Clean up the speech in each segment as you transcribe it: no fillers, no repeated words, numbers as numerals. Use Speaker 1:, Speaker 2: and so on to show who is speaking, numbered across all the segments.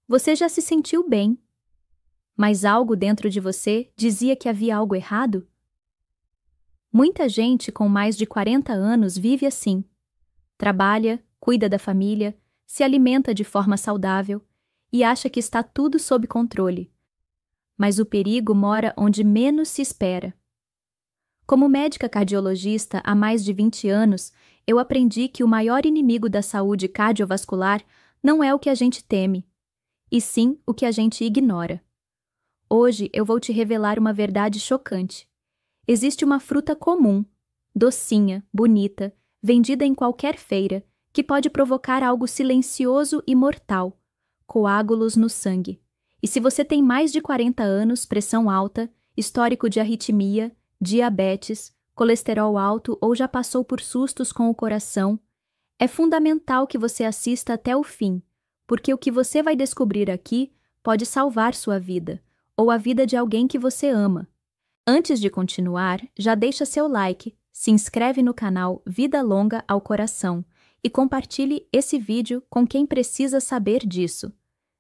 Speaker 1: Você já se sentiu bem, mas algo dentro de você dizia que havia algo errado? Muita gente com mais de 40 anos vive assim. Trabalha, cuida da família, se alimenta de forma saudável e acha que está tudo sob controle. Mas o perigo mora onde menos se espera. Como médica cardiologista há mais de 20 anos, eu aprendi que o maior inimigo da saúde cardiovascular não é o que a gente teme, e sim o que a gente ignora. Hoje eu vou te revelar uma verdade chocante. Existe uma fruta comum, docinha, bonita, vendida em qualquer feira, que pode provocar algo silencioso e mortal, coágulos no sangue. E se você tem mais de 40 anos, pressão alta, histórico de arritmia, diabetes, colesterol alto ou já passou por sustos com o coração, é fundamental que você assista até o fim, porque o que você vai descobrir aqui pode salvar sua vida, ou a vida de alguém que você ama. Antes de continuar, já deixa seu like, se inscreve no canal Vida Longa ao Coração e compartilhe esse vídeo com quem precisa saber disso.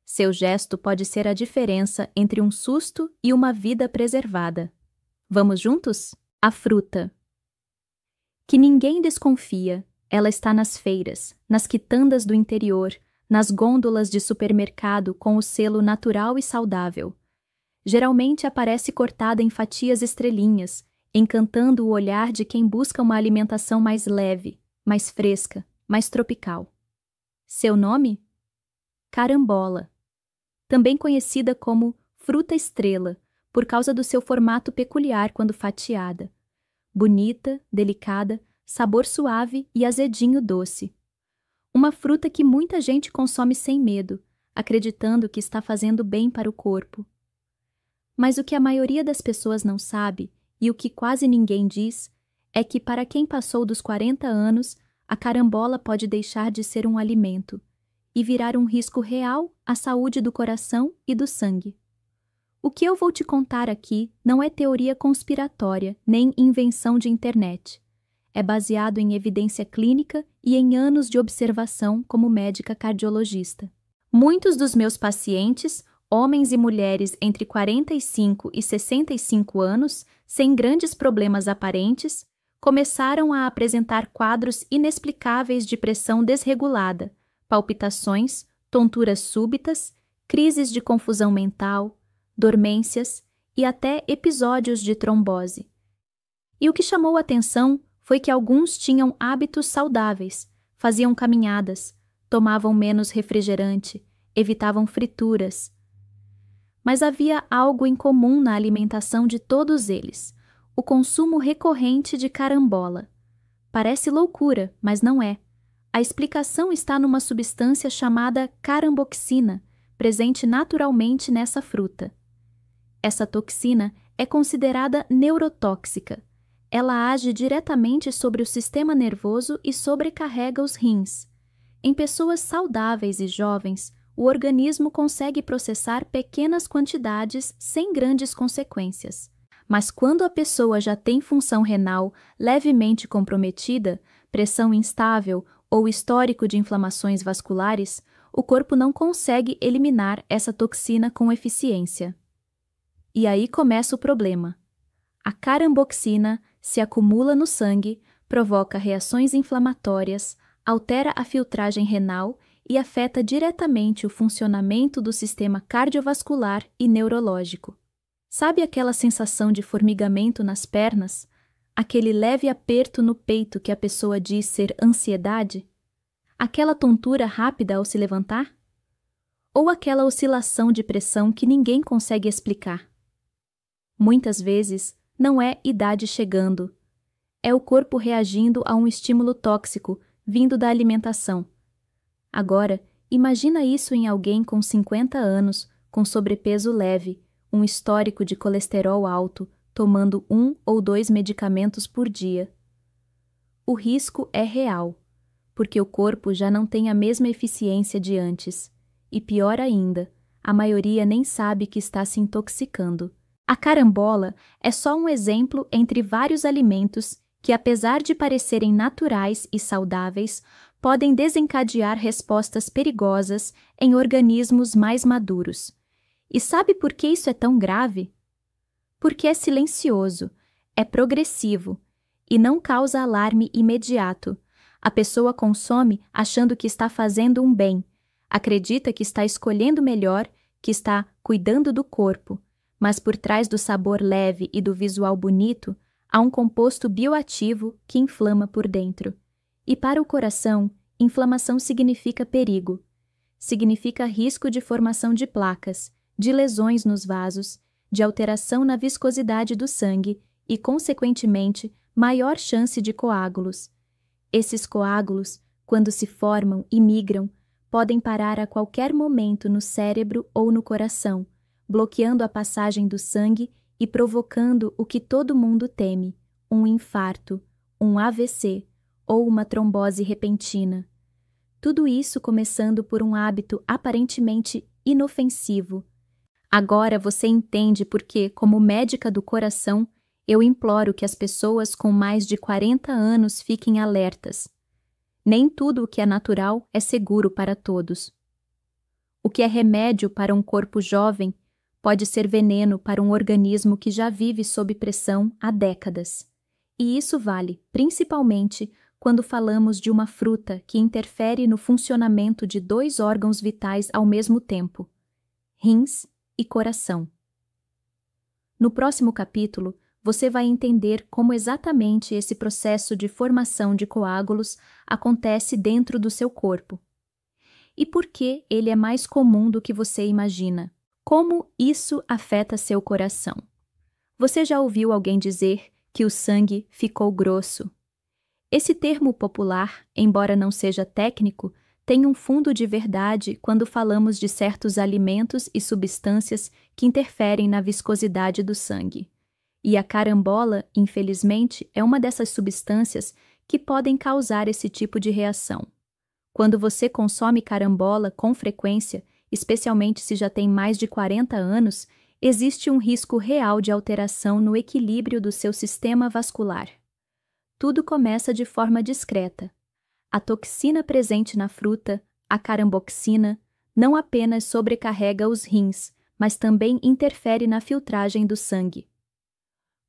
Speaker 1: Seu gesto pode ser a diferença entre um susto e uma vida preservada. Vamos juntos? A fruta. Que ninguém desconfia, ela está nas feiras, nas quitandas do interior, nas gôndolas de supermercado com o selo natural e saudável. Geralmente aparece cortada em fatias estrelinhas, encantando o olhar de quem busca uma alimentação mais leve, mais fresca, mais tropical. Seu nome? Carambola. Também conhecida como fruta estrela, por causa do seu formato peculiar quando fatiada. Bonita, delicada, sabor suave e azedinho doce. Uma fruta que muita gente consome sem medo, acreditando que está fazendo bem para o corpo. Mas o que a maioria das pessoas não sabe, e o que quase ninguém diz, é que para quem passou dos 40 anos, a carambola pode deixar de ser um alimento e virar um risco real à saúde do coração e do sangue. O que eu vou te contar aqui não é teoria conspiratória nem invenção de internet. É baseado em evidência clínica e em anos de observação como médica cardiologista. Muitos dos meus pacientes, homens e mulheres entre 45 e 65 anos, sem grandes problemas aparentes, começaram a apresentar quadros inexplicáveis de pressão desregulada, palpitações, tonturas súbitas, crises de confusão mental, dormências e até episódios de trombose. E o que chamou a atenção foi que alguns tinham hábitos saudáveis, faziam caminhadas, tomavam menos refrigerante, evitavam frituras. Mas havia algo em comum na alimentação de todos eles: o consumo recorrente de carambola. Parece loucura, mas não é. A explicação está numa substância chamada caramboxina, presente naturalmente nessa fruta. Essa toxina é considerada neurotóxica. Ela age diretamente sobre o sistema nervoso e sobrecarrega os rins. Em pessoas saudáveis e jovens, o organismo consegue processar pequenas quantidades sem grandes consequências. Mas quando a pessoa já tem função renal levemente comprometida, pressão instável ou histórico de inflamações vasculares, o corpo não consegue eliminar essa toxina com eficiência. E aí começa o problema. A caramboxina se acumula no sangue, provoca reações inflamatórias, altera a filtragem renal e afeta diretamente o funcionamento do sistema cardiovascular e neurológico. Sabe aquela sensação de formigamento nas pernas? Aquele leve aperto no peito que a pessoa diz ser ansiedade? Aquela tontura rápida ao se levantar? Ou aquela oscilação de pressão que ninguém consegue explicar? Muitas vezes, não é idade chegando. É o corpo reagindo a um estímulo tóxico vindo da alimentação. Agora, imagina isso em alguém com 50 anos, com sobrepeso leve, um histórico de colesterol alto, tomando 1 ou 2 medicamentos por dia. O risco é real, porque o corpo já não tem a mesma eficiência de antes. E pior ainda, a maioria nem sabe que está se intoxicando. A carambola é só um exemplo entre vários alimentos que, apesar de parecerem naturais e saudáveis, podem desencadear respostas perigosas em organismos mais maduros. E sabe por que isso é tão grave? Porque é silencioso, é progressivo e não causa alarme imediato. A pessoa consome achando que está fazendo um bem, acredita que está escolhendo melhor, que está cuidando do corpo, mas por trás do sabor leve e do visual bonito, há um composto bioativo que inflama por dentro. E para o coração, inflamação significa perigo. Significa risco de formação de placas, de lesões nos vasos, de alteração na viscosidade do sangue e, consequentemente, maior chance de coágulos. Esses coágulos, quando se formam e migram, podem parar a qualquer momento no cérebro ou no coração, bloqueando a passagem do sangue e provocando o que todo mundo teme, um infarto, um AVC ou uma trombose repentina. Tudo isso começando por um hábito aparentemente inofensivo. Agora você entende por que, como médica do coração, eu imploro que as pessoas com mais de 40 anos fiquem alertas. Nem tudo o que é natural é seguro para todos. O que é remédio para um corpo jovem pode ser veneno para um organismo que já vive sob pressão há décadas. E isso vale, principalmente, quando falamos de uma fruta que interfere no funcionamento de 2 órgãos vitais ao mesmo tempo: rins e coração. No próximo capítulo, você vai entender como exatamente esse processo de formação de coágulos acontece dentro do seu corpo. E por que ele é mais comum do que você imagina. Como isso afeta seu coração. Você já ouviu alguém dizer que o sangue ficou grosso? Esse termo popular, embora não seja técnico, tem um fundo de verdade quando falamos de certos alimentos e substâncias que interferem na viscosidade do sangue. E a carambola, infelizmente, é uma dessas substâncias que podem causar esse tipo de reação. Quando você consome carambola com frequência, especialmente se já tem mais de 40 anos, existe um risco real de alteração no equilíbrio do seu sistema vascular. Tudo começa de forma discreta. A toxina presente na fruta, a caramboxina, não apenas sobrecarrega os rins, mas também interfere na filtragem do sangue.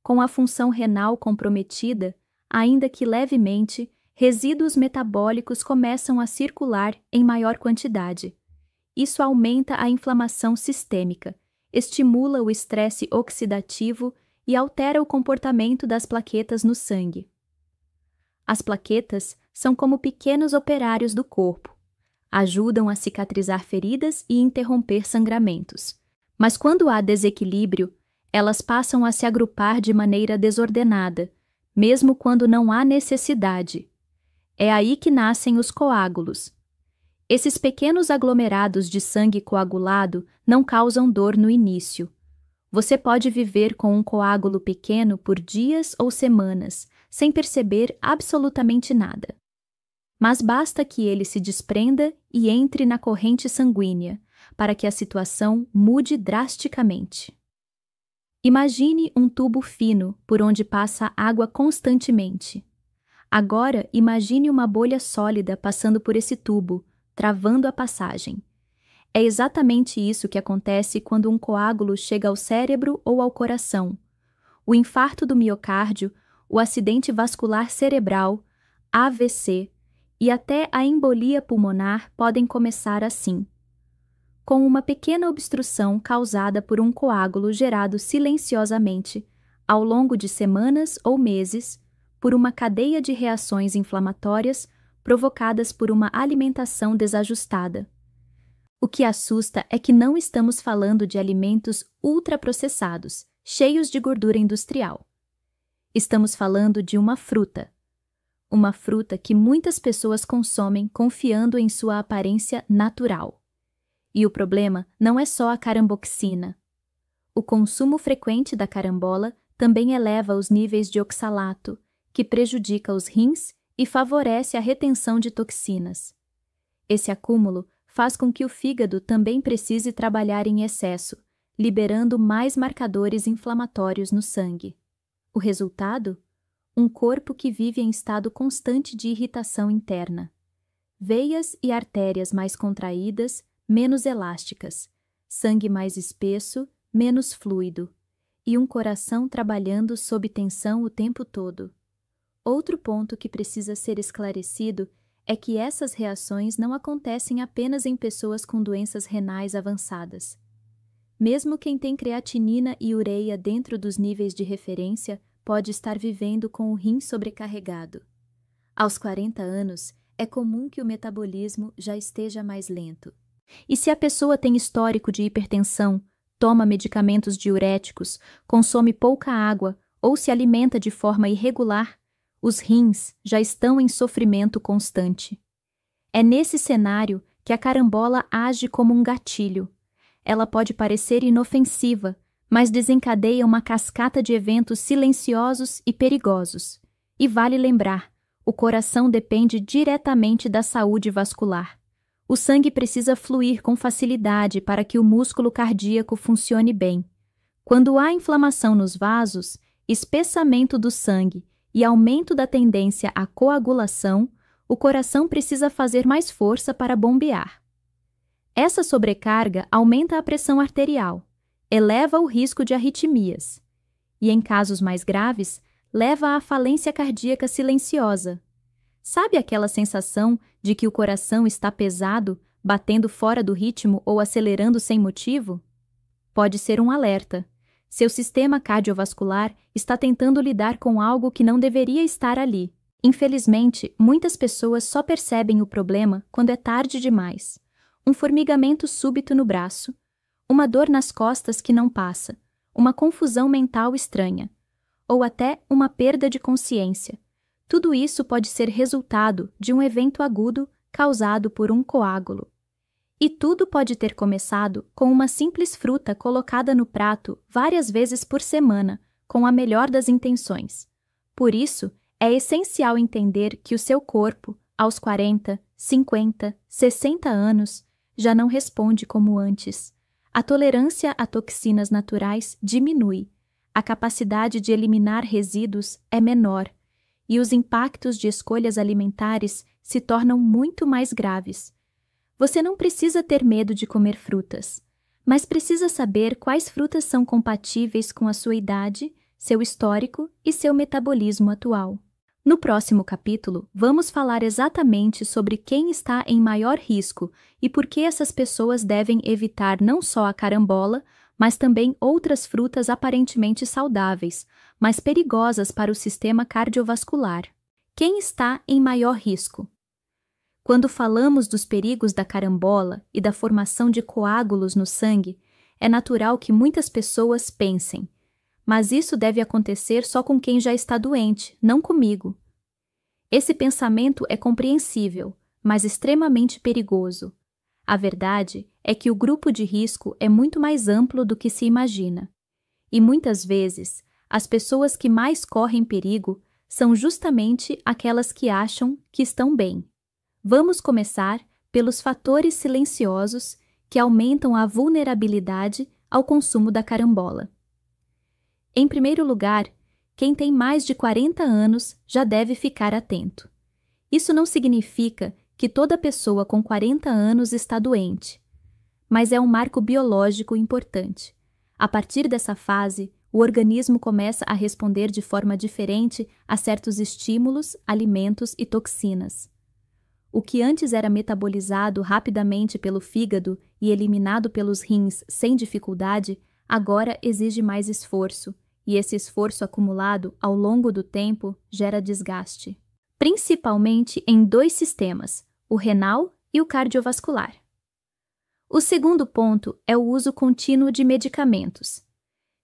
Speaker 1: Com a função renal comprometida, ainda que levemente, resíduos metabólicos começam a circular em maior quantidade. Isso aumenta a inflamação sistêmica, estimula o estresse oxidativo e altera o comportamento das plaquetas no sangue. As plaquetas são como pequenos operários do corpo. Ajudam a cicatrizar feridas e interromper sangramentos. Mas quando há desequilíbrio, elas passam a se agrupar de maneira desordenada, mesmo quando não há necessidade. É aí que nascem os coágulos. Esses pequenos aglomerados de sangue coagulado não causam dor no início. Você pode viver com um coágulo pequeno por dias ou semanas, sem perceber absolutamente nada. Mas basta que ele se desprenda e entre na corrente sanguínea, para que a situação mude drasticamente. Imagine um tubo fino por onde passa água constantemente. Agora, imagine uma bolha sólida passando por esse tubo, travando a passagem. É exatamente isso que acontece quando um coágulo chega ao cérebro ou ao coração. O infarto do miocárdio, o acidente vascular cerebral, AVC e até a embolia pulmonar podem começar assim, com uma pequena obstrução causada por um coágulo gerado silenciosamente, ao longo de semanas ou meses, por uma cadeia de reações inflamatórias provocadas por uma alimentação desajustada. O que assusta é que não estamos falando de alimentos ultraprocessados, cheios de gordura industrial. Estamos falando de uma fruta. Uma fruta que muitas pessoas consomem confiando em sua aparência natural. E o problema não é só a caramboxina. O consumo frequente da carambola também eleva os níveis de oxalato, que prejudica os rins e favorece a retenção de toxinas. Esse acúmulo faz com que o fígado também precise trabalhar em excesso, liberando mais marcadores inflamatórios no sangue. O resultado? Um corpo que vive em estado constante de irritação interna. veias e artérias mais contraídas, menos elásticas, sangue mais espesso, menos fluido, e um coração trabalhando sob tensão o tempo todo. Outro ponto que precisa ser esclarecido é que essas reações não acontecem apenas em pessoas com doenças renais avançadas. Mesmo quem tem creatinina e ureia dentro dos níveis de referência pode estar vivendo com o rim sobrecarregado. Aos 40 anos, é comum que o metabolismo já esteja mais lento. E se a pessoa tem histórico de hipertensão, toma medicamentos diuréticos, consome pouca água ou se alimenta de forma irregular, os rins já estão em sofrimento constante. É nesse cenário que a carambola age como um gatilho. Ela pode parecer inofensiva, mas desencadeia uma cascata de eventos silenciosos e perigosos. E vale lembrar, o coração depende diretamente da saúde vascular. O sangue precisa fluir com facilidade para que o músculo cardíaco funcione bem. Quando há inflamação nos vasos, espessamento do sangue e aumento da tendência à coagulação, o coração precisa fazer mais força para bombear. Essa sobrecarga aumenta a pressão arterial, eleva o risco de arritmias e, em casos mais graves, leva à falência cardíaca silenciosa. Sabe aquela sensação de que o coração está pesado, batendo fora do ritmo ou acelerando sem motivo? Pode ser um alerta. Seu sistema cardiovascular está tentando lidar com algo que não deveria estar ali. Infelizmente, muitas pessoas só percebem o problema quando é tarde demais. Um formigamento súbito no braço, uma dor nas costas que não passa, uma confusão mental estranha, ou até uma perda de consciência. Tudo isso pode ser resultado de um evento agudo causado por um coágulo. E tudo pode ter começado com uma simples fruta colocada no prato várias vezes por semana, com a melhor das intenções. Por isso, é essencial entender que o seu corpo, aos 40, 50, 60 anos, já não responde como antes. A tolerância a toxinas naturais diminui, a capacidade de eliminar resíduos é menor, e os impactos de escolhas alimentares se tornam muito mais graves. Você não precisa ter medo de comer frutas, mas precisa saber quais frutas são compatíveis com a sua idade, seu histórico e seu metabolismo atual. No próximo capítulo, vamos falar exatamente sobre quem está em maior risco e por que essas pessoas devem evitar não só a carambola, mas também outras frutas aparentemente saudáveis, mas perigosas para o sistema cardiovascular. Quem está em maior risco? Quando falamos dos perigos da carambola e da formação de coágulos no sangue, é natural que muitas pessoas pensem: mas isso deve acontecer só com quem já está doente, não comigo. Esse pensamento é compreensível, mas extremamente perigoso. A verdade é que o grupo de risco é muito mais amplo do que se imagina. E muitas vezes, as pessoas que mais correm perigo são justamente aquelas que acham que estão bem. Vamos começar pelos fatores silenciosos que aumentam a vulnerabilidade ao consumo da carambola. Em primeiro lugar, quem tem mais de 40 anos já deve ficar atento. Isso não significa que toda pessoa com 40 anos está doente, mas é um marco biológico importante. A partir dessa fase, o organismo começa a responder de forma diferente a certos estímulos, alimentos e toxinas. O que antes era metabolizado rapidamente pelo fígado e eliminado pelos rins sem dificuldade, agora exige mais esforço, e esse esforço acumulado ao longo do tempo gera desgaste, principalmente em dois sistemas, o renal e o cardiovascular. O segundo ponto é o uso contínuo de medicamentos.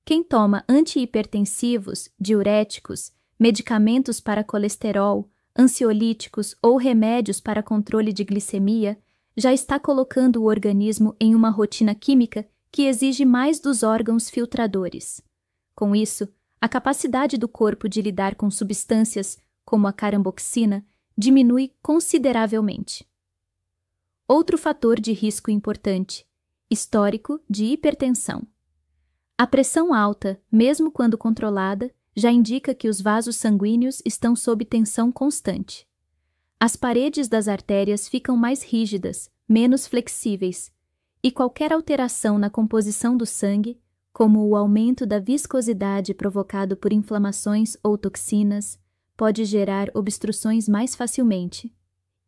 Speaker 1: Quem toma antihipertensivos, diuréticos, medicamentos para colesterol, ansiolíticos ou remédios para controle de glicemia, já está colocando o organismo em uma rotina química que exige mais dos órgãos filtradores. Com isso, a capacidade do corpo de lidar com substâncias, como a caramboxina, diminui consideravelmente. Outro fator de risco importante: histórico de hipertensão. A pressão alta, mesmo quando controlada, já indica que os vasos sanguíneos estão sob tensão constante. As paredes das artérias ficam mais rígidas, menos flexíveis, e qualquer alteração na composição do sangue, como o aumento da viscosidade provocado por inflamações ou toxinas, pode gerar obstruções mais facilmente.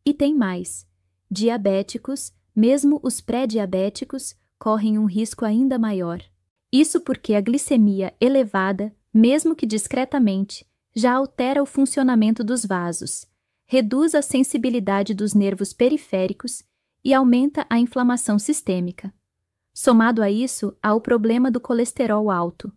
Speaker 1: E tem mais: diabéticos, mesmo os pré-diabéticos, correm um risco ainda maior. Isso porque a glicemia elevada, mesmo que discretamente, já altera o funcionamento dos vasos, reduz a sensibilidade dos nervos periféricos e aumenta a inflamação sistêmica. Somado a isso, há o problema do colesterol alto.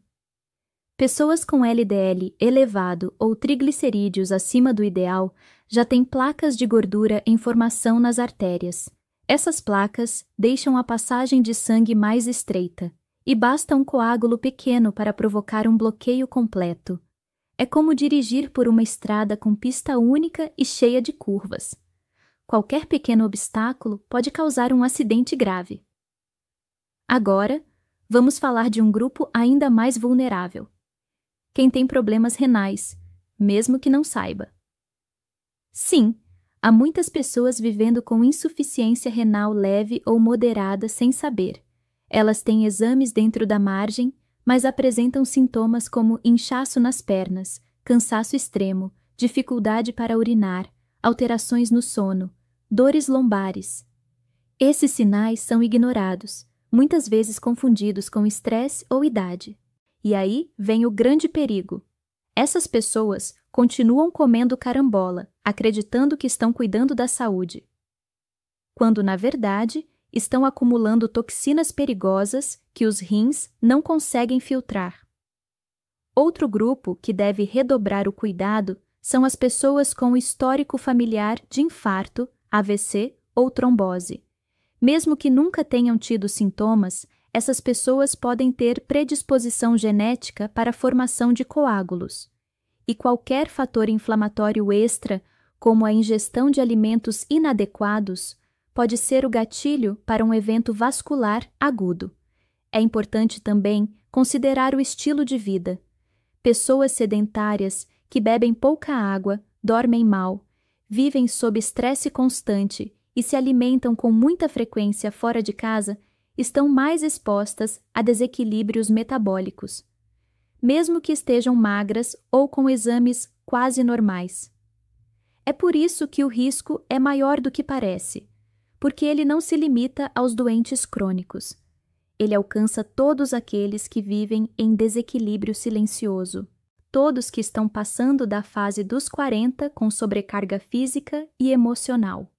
Speaker 1: Pessoas com LDL elevado ou triglicerídeos acima do ideal já têm placas de gordura em formação nas artérias. Essas placas deixam a passagem de sangue mais estreita, e basta um coágulo pequeno para provocar um bloqueio completo. É como dirigir por uma estrada com pista única e cheia de curvas. Qualquer pequeno obstáculo pode causar um acidente grave. Agora, vamos falar de um grupo ainda mais vulnerável: quem tem problemas renais, mesmo que não saiba. Sim, há muitas pessoas vivendo com insuficiência renal leve ou moderada sem saber. Elas têm exames dentro da margem, mas apresentam sintomas como inchaço nas pernas, cansaço extremo, dificuldade para urinar, alterações no sono, dores lombares. Esses sinais são ignorados, muitas vezes confundidos com estresse ou idade. E aí vem o grande perigo. Essas pessoas continuam comendo carambola, acreditando que estão cuidando da saúde, quando, na verdade, estão acumulando toxinas perigosas que os rins não conseguem filtrar. Outro grupo que deve redobrar o cuidado são as pessoas com histórico familiar de infarto, AVC ou trombose. Mesmo que nunca tenham tido sintomas, essas pessoas podem ter predisposição genética para a formação de coágulos. E qualquer fator inflamatório extra, como a ingestão de alimentos inadequados, pode ser o gatilho para um evento vascular agudo. É importante também considerar o estilo de vida. Pessoas sedentárias que bebem pouca água, dormem mal, vivem sob estresse constante e se alimentam com muita frequência fora de casa estão mais expostas a desequilíbrios metabólicos, mesmo que estejam magras ou com exames quase normais. É por isso que o risco é maior do que parece, porque ele não se limita aos doentes crônicos. Ele alcança todos aqueles que vivem em desequilíbrio silencioso, todos que estão passando da fase dos 40 com sobrecarga física e emocional,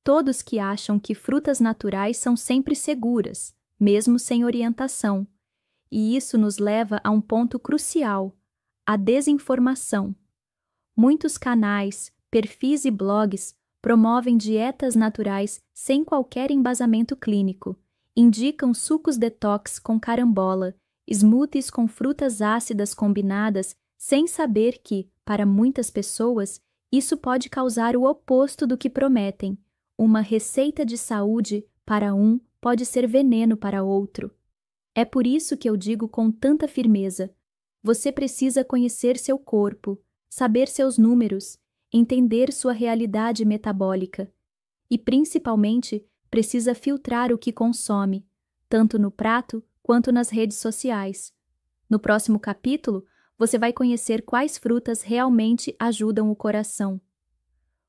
Speaker 1: todos que acham que frutas naturais são sempre seguras, mesmo sem orientação. E isso nos leva a um ponto crucial: a desinformação. Muitos canais, perfis e blogs promovem dietas naturais sem qualquer embasamento clínico, indicam sucos detox com carambola, smoothies com frutas ácidas combinadas, sem saber que, para muitas pessoas, isso pode causar o oposto do que prometem. Uma receita de saúde para um pode ser veneno para outro. É por isso que eu digo com tanta firmeza: você precisa conhecer seu corpo, saber seus números, entender sua realidade metabólica e, principalmente, precisa filtrar o que consome, tanto no prato quanto nas redes sociais. No próximo capítulo, você vai conhecer quais frutas realmente ajudam o coração.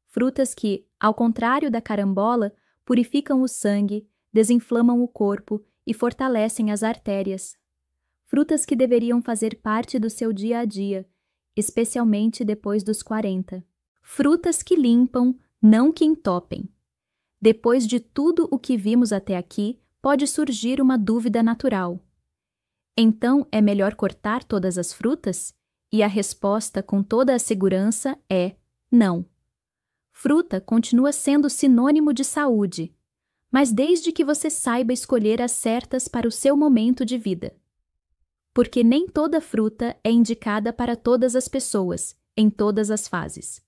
Speaker 1: Frutas que, ao contrário da carambola, purificam o sangue, desinflamam o corpo e fortalecem as artérias. Frutas que deveriam fazer parte do seu dia a dia, especialmente depois dos 40. Frutas que limpam, não que entopem. Depois de tudo o que vimos até aqui, pode surgir uma dúvida natural. Então, é melhor cortar todas as frutas? E a resposta, com toda a segurança, é não. Fruta continua sendo sinônimo de saúde, mas desde que você saiba escolher as certas para o seu momento de vida. Porque nem toda fruta é indicada para todas as pessoas, em todas as fases.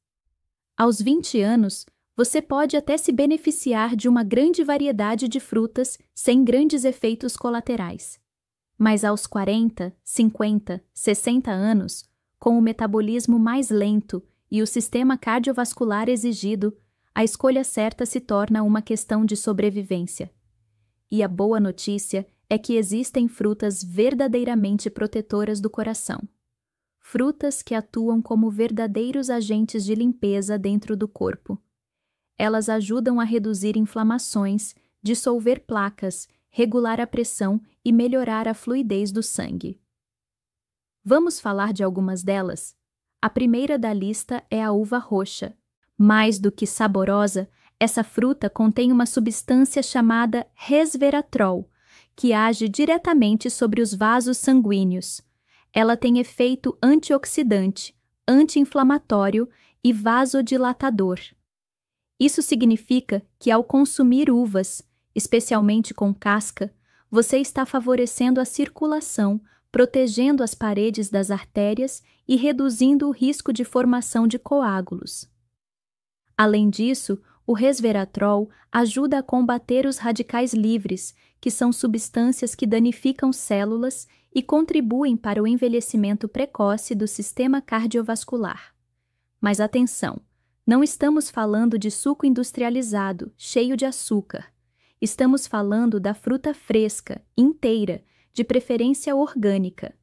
Speaker 1: Aos 20 anos, você pode até se beneficiar de uma grande variedade de frutas sem grandes efeitos colaterais. Mas aos 40, 50, 60 anos, com o metabolismo mais lento e o sistema cardiovascular exigido, a escolha certa se torna uma questão de sobrevivência. E a boa notícia é que existem frutas verdadeiramente protetoras do coração. Frutas que atuam como verdadeiros agentes de limpeza dentro do corpo. Elas ajudam a reduzir inflamações, dissolver placas, regular a pressão e melhorar a fluidez do sangue. Vamos falar de algumas delas? A primeira da lista é a uva roxa. Mais do que saborosa, essa fruta contém uma substância chamada resveratrol, que age diretamente sobre os vasos sanguíneos. Ela tem efeito antioxidante, anti-inflamatório e vasodilatador. Isso significa que ao consumir uvas, especialmente com casca, você está favorecendo a circulação, protegendo as paredes das artérias e reduzindo o risco de formação de coágulos. Além disso, o resveratrol ajuda a combater os radicais livres, que são substâncias que danificam células e contribuem para o envelhecimento precoce do sistema cardiovascular. Mas atenção, não estamos falando de suco industrializado, cheio de açúcar. Estamos falando da fruta fresca, inteira, de preferência orgânica.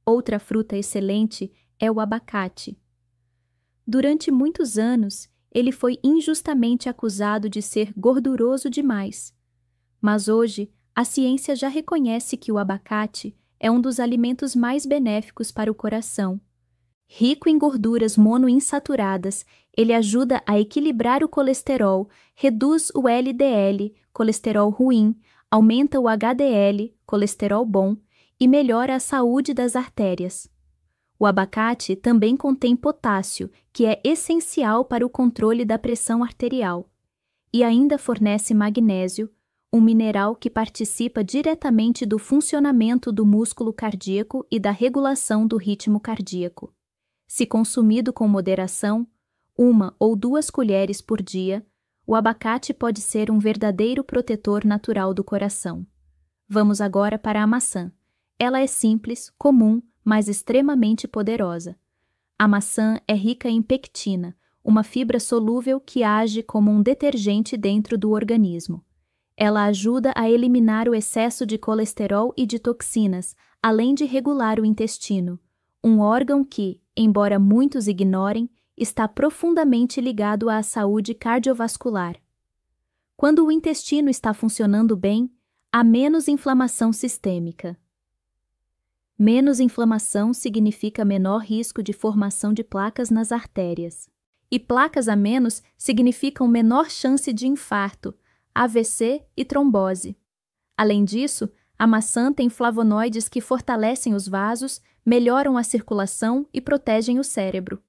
Speaker 1: Outra fruta excelente é o abacate. Durante muitos anos, ele foi injustamente acusado de ser gorduroso demais. Mas hoje, a ciência já reconhece que o abacate é um dos alimentos mais benéficos para o coração. Rico em gorduras monoinsaturadas, ele ajuda a equilibrar o colesterol, reduz o LDL, colesterol ruim, aumenta o HDL, colesterol bom, e melhora a saúde das artérias. O abacate também contém potássio, que é essencial para o controle da pressão arterial, e ainda fornece magnésio, um mineral que participa diretamente do funcionamento do músculo cardíaco e da regulação do ritmo cardíaco. Se consumido com moderação, 1 ou 2 colheres por dia, o abacate pode ser um verdadeiro protetor natural do coração. Vamos agora para a maçã. Ela é simples, comum, mas extremamente poderosa. A maçã é rica em pectina, uma fibra solúvel que age como um detergente dentro do organismo. Ela ajuda a eliminar o excesso de colesterol e de toxinas, além de regular o intestino, um órgão que, embora muitos ignorem, está profundamente ligado à saúde cardiovascular. Quando o intestino está funcionando bem, há menos inflamação sistêmica. Menos inflamação significa menor risco de formação de placas nas artérias. E placas a menos significam menor chance de infarto, AVC e trombose. Além disso, a maçã tem flavonoides que fortalecem os vasos, melhoram a circulação e protegem o cérebro.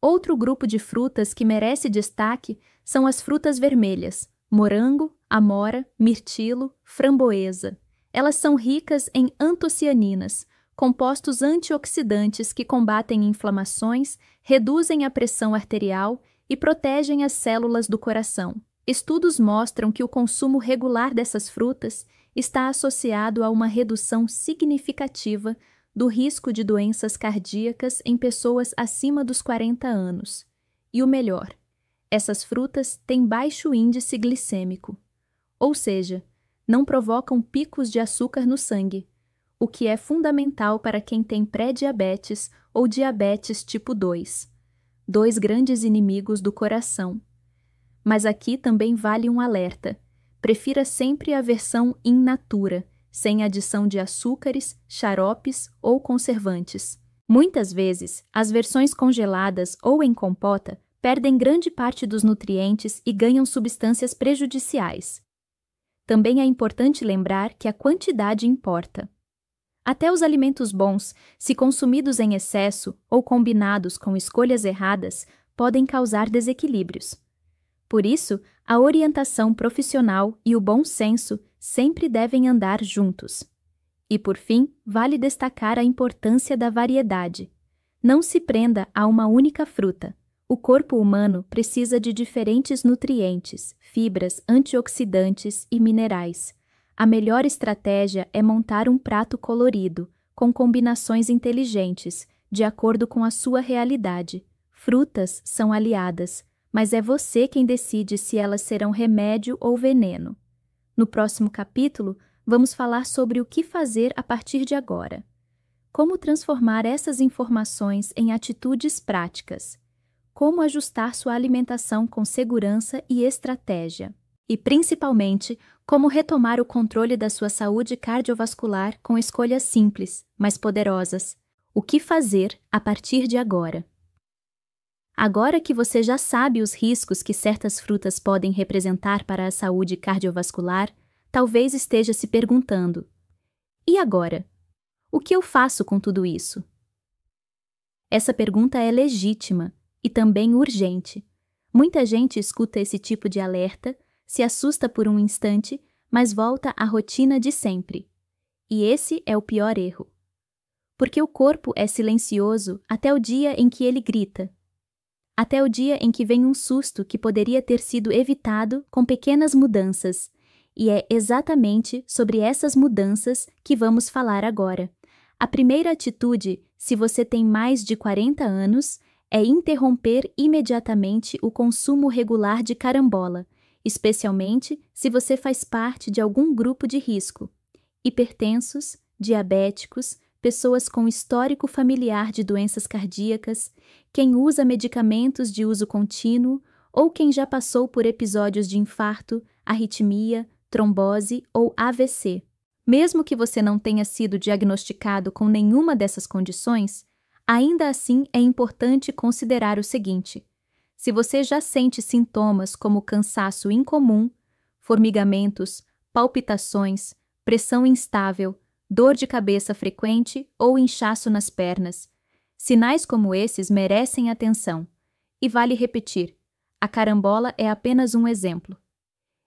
Speaker 1: Outro grupo de frutas que merece destaque são as frutas vermelhas, morango, amora, mirtilo, framboesa. Elas são ricas em antocianinas, compostos antioxidantes que combatem inflamações, reduzem a pressão arterial e protegem as células do coração. Estudos mostram que o consumo regular dessas frutas está associado a uma redução significativa do risco de doenças cardíacas em pessoas acima dos 40 anos. E o melhor, essas frutas têm baixo índice glicêmico, ou seja, não provocam picos de açúcar no sangue, o que é fundamental para quem tem pré-diabetes ou diabetes tipo 2, dois grandes inimigos do coração. Mas aqui também vale um alerta: prefira sempre a versão in natura, sem adição de açúcares, xaropes ou conservantes. Muitas vezes, as versões congeladas ou em compota perdem grande parte dos nutrientes e ganham substâncias prejudiciais. Também é importante lembrar que a quantidade importa. Até os alimentos bons, se consumidos em excesso ou combinados com escolhas erradas, podem causar desequilíbrios. Por isso, a orientação profissional e o bom senso sempre devem andar juntos. E, por fim, vale destacar a importância da variedade. Não se prenda a uma única fruta. O corpo humano precisa de diferentes nutrientes, fibras, antioxidantes e minerais. A melhor estratégia é montar um prato colorido, com combinações inteligentes, de acordo com a sua realidade. Frutas são aliadas, mas é você quem decide se elas serão remédio ou veneno. No próximo capítulo, vamos falar sobre o que fazer a partir de agora. Como transformar essas informações em atitudes práticas. Como ajustar sua alimentação com segurança e estratégia. E, principalmente, como retomar o controle da sua saúde cardiovascular com escolhas simples, mas poderosas. O que fazer a partir de agora? Agora que você já sabe os riscos que certas frutas podem representar para a saúde cardiovascular, talvez esteja se perguntando: e agora? O que eu faço com tudo isso? Essa pergunta é legítima e também urgente. Muita gente escuta esse tipo de alerta, se assusta por um instante, mas volta à rotina de sempre. E esse é o pior erro. Porque o corpo é silencioso até o dia em que ele grita. Até o dia em que vem um susto que poderia ter sido evitado com pequenas mudanças. E é exatamente sobre essas mudanças que vamos falar agora. A primeira atitude, se você tem mais de 40 anos, é interromper imediatamente o consumo regular de carambola, especialmente se você faz parte de algum grupo de risco. Hipertensos, diabéticos, pessoas com histórico familiar de doenças cardíacas, quem usa medicamentos de uso contínuo ou quem já passou por episódios de infarto, arritmia, trombose ou AVC. Mesmo que você não tenha sido diagnosticado com nenhuma dessas condições, ainda assim é importante considerar o seguinte: se você já sente sintomas como cansaço incomum, formigamentos, palpitações, pressão instável, dor de cabeça frequente ou inchaço nas pernas, sinais como esses merecem atenção. E vale repetir, a carambola é apenas um exemplo.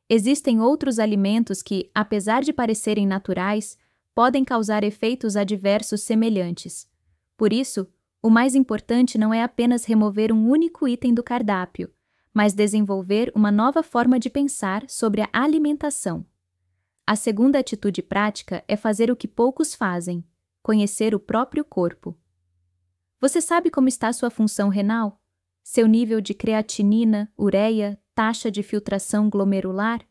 Speaker 1: Existem outros alimentos que, apesar de parecerem naturais, podem causar efeitos adversos semelhantes. Por isso, o mais importante não é apenas remover um único item do cardápio, mas desenvolver uma nova forma de pensar sobre a alimentação. A segunda atitude prática é fazer o que poucos fazem: conhecer o próprio corpo. Você sabe como está sua função renal? Seu nível de creatinina, ureia, taxa de filtração glomerular?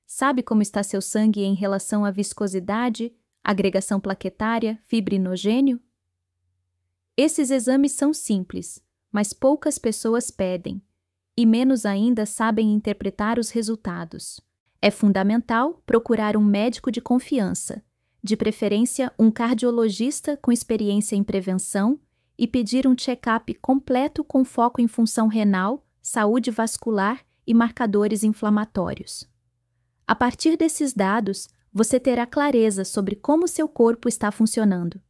Speaker 1: Sabe como está seu sangue em relação à viscosidade, agregação plaquetária, fibrinogênio? Esses exames são simples, mas poucas pessoas pedem, e menos ainda sabem interpretar os resultados. É fundamental procurar um médico de confiança, de preferência um cardiologista com experiência em prevenção, e pedir um check-up completo com foco em função renal, saúde vascular e marcadores inflamatórios. A partir desses dados, você terá clareza sobre como seu corpo está funcionando.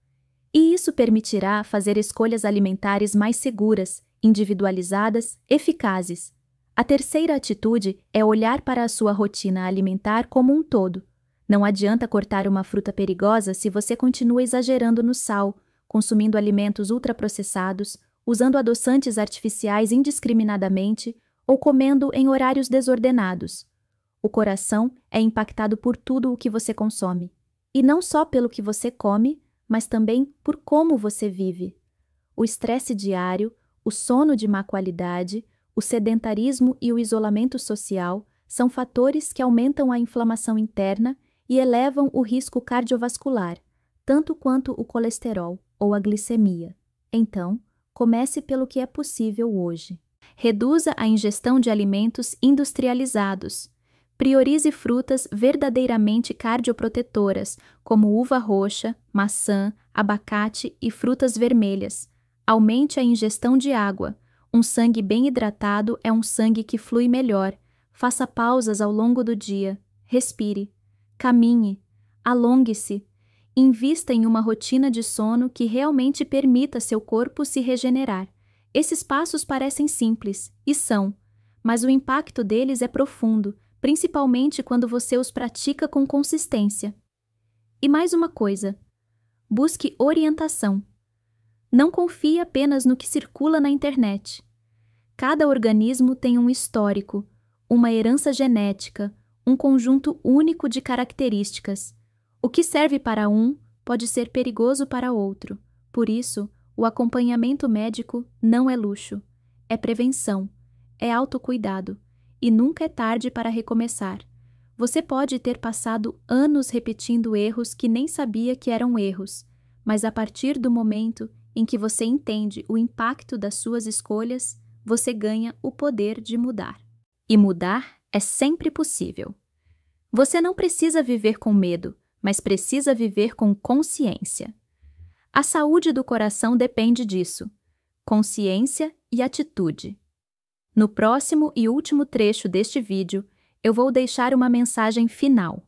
Speaker 1: E isso permitirá fazer escolhas alimentares mais seguras, individualizadas, eficazes. A terceira atitude é olhar para a sua rotina alimentar como um todo. Não adianta cortar uma fruta perigosa se você continua exagerando no sal, consumindo alimentos ultraprocessados, usando adoçantes artificiais indiscriminadamente ou comendo em horários desordenados. O coração é impactado por tudo o que você consome. E não só pelo que você come, mas também por como você vive. O estresse diário, o sono de má qualidade, o sedentarismo e o isolamento social são fatores que aumentam a inflamação interna e elevam o risco cardiovascular, tanto quanto o colesterol ou a glicemia. Então, comece pelo que é possível hoje. Reduza a ingestão de alimentos industrializados. Priorize frutas verdadeiramente cardioprotetoras, como uva roxa, maçã, abacate e frutas vermelhas. Aumente a ingestão de água. Um sangue bem hidratado é um sangue que flui melhor. Faça pausas ao longo do dia. Respire. Caminhe. Alongue-se. Invista em uma rotina de sono que realmente permita seu corpo se regenerar. Esses passos parecem simples, e são, mas o impacto deles é profundo, principalmente quando você os pratica com consistência. E mais uma coisa: busque orientação. Não confie apenas no que circula na internet. Cada organismo tem um histórico, uma herança genética, um conjunto único de características. O que serve para um pode ser perigoso para outro. Por isso, o acompanhamento médico não é luxo, é prevenção. é autocuidado, e nunca é tarde para recomeçar. Você pode ter passado anos repetindo erros que nem sabia que eram erros, mas a partir do momento em que você entende o impacto das suas escolhas, você ganha o poder de mudar. E mudar é sempre possível. Você não precisa viver com medo, mas precisa viver com consciência. A saúde do coração depende disso. Consciência e atitude. No próximo e último trecho deste vídeo, eu vou deixar uma mensagem final.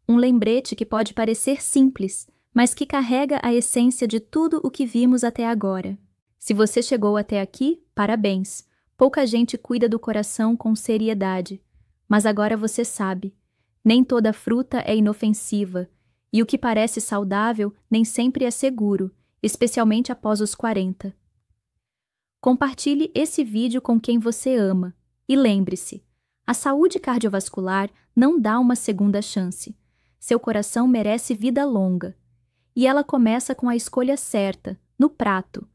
Speaker 1: Um lembrete que pode parecer simples, mas que carrega a essência de tudo o que vimos até agora. Se você chegou até aqui, parabéns. Pouca gente cuida do coração com seriedade. Mas agora você sabe. Nem toda fruta é inofensiva, e o que parece saudável nem sempre é seguro, especialmente após os 40. Compartilhe esse vídeo com quem você ama. E lembre-se, a saúde cardiovascular não dá uma segunda chance. Seu coração merece vida longa. E ela começa com a escolha certa, no prato,